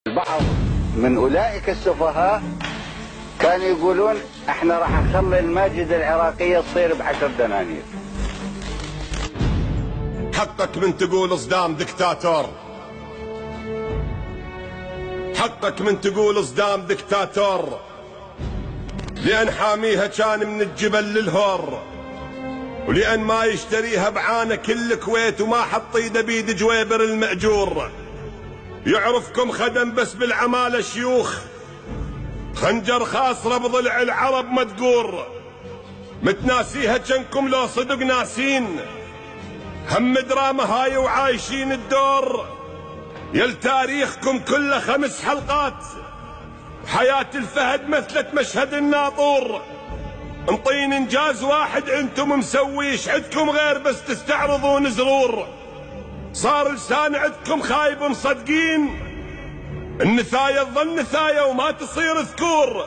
البعض من أولئك السفهاء كانوا يقولون احنا راح نخلي الماجد العراقية تصير ب10 دنانير. حقك من تقول صدام دكتاتور، حقك من تقول صدام دكتاتور، لأن حاميها كان من الجبل للهور، ولأن ما يشتريها بعانة كل الكويت وما حط ايده بيد جويبر المأجور. يعرفكم خدم بس بالعمالة شيوخ، خنجر خاص رب ضلع العرب مدقور، متناسيها جنكم لو صدق ناسين، هم دراما هاي وعايشين الدور. يل تاريخكم كله 5 حلقات، وحياة الفهد مثلت مشهد الناطور. انطين انجاز واحد انتم مسويش عندكم غير بس تستعرضون زرور. صار لسان عندكم خايب مصدقين، النثايا تظل نثايا وما تصير ذكور.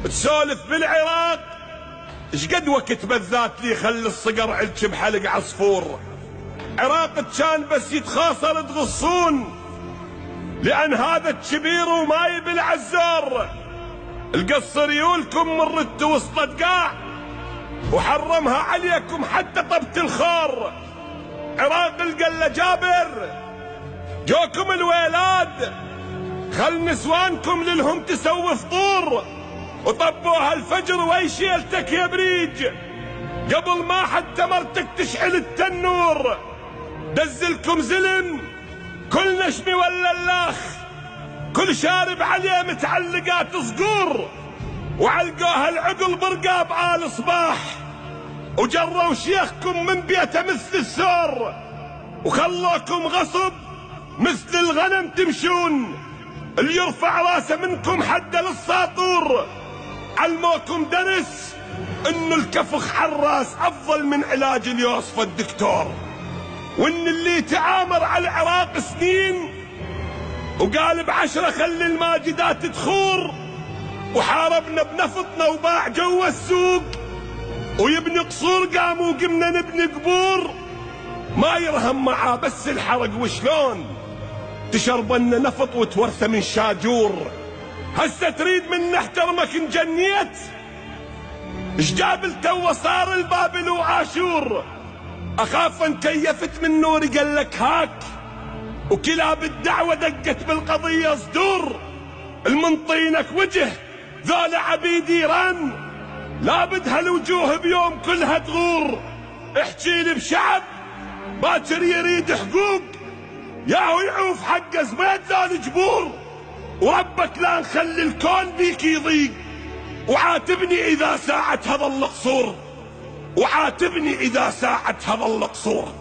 تسولف بالعراق شقد وقت بالذات لي يخلي الصقر علك بحلق عصفور. عراق كان بس يتخاصر تغصون، لأن هذا الكبير وما يبي العزور. القصر يولكم من رد وسط قاع، وحرمها عليكم حتى طبت الخور. عراق القلة جابر جوكم الويلاد، خل نسوانكم للهم تسوي فطور، وطبوها الفجر ويشيلتك يا بريج قبل ما حتى مرتك تشعل التنور. دزلكم زلم كل نشمي ولا اللاخ، كل شارب عليه متعلقات صقور، وعلقوها العقل برقاب آل صباح، وجروا شيخكم من بيته مثل السور، وخلوكم غصب مثل الغنم تمشون. اللي يرفع راسه منكم حد للساطور. علموكم درس انه الكفخ حراس افضل من علاج اليوصفة الدكتور، وان اللي تعامر على العراق سنين وقال ب10 خلي الماجدات تخور، وحاربنا بنفطنا وباع جوا السوق، ويبني قصور قاموا قمنا نبني قبور. ما يرهم معاه بس الحرق وشلون تشربنا نفط وتورثه من شاجور. هسه تريد من نحترمك نجنيت، اش جاب التو صار البابل وعاشور. اخاف ان كيفت من نوري قال لك هاك، وكلاب الدعوة دقت بالقضية صدور. المنطينك وجه ذولا عبيد ايران، لابد هالوجوه بيوم كلها تغور. احكي لي بشعب باكر يريد حقوق، ياهو يعوف حق زبيد ذول جبور. وربك لا نخلي الكون بيك يضيق، وعاتبني اذا ساعت هذا القصور، وعاتبني اذا ساعت هذا القصور.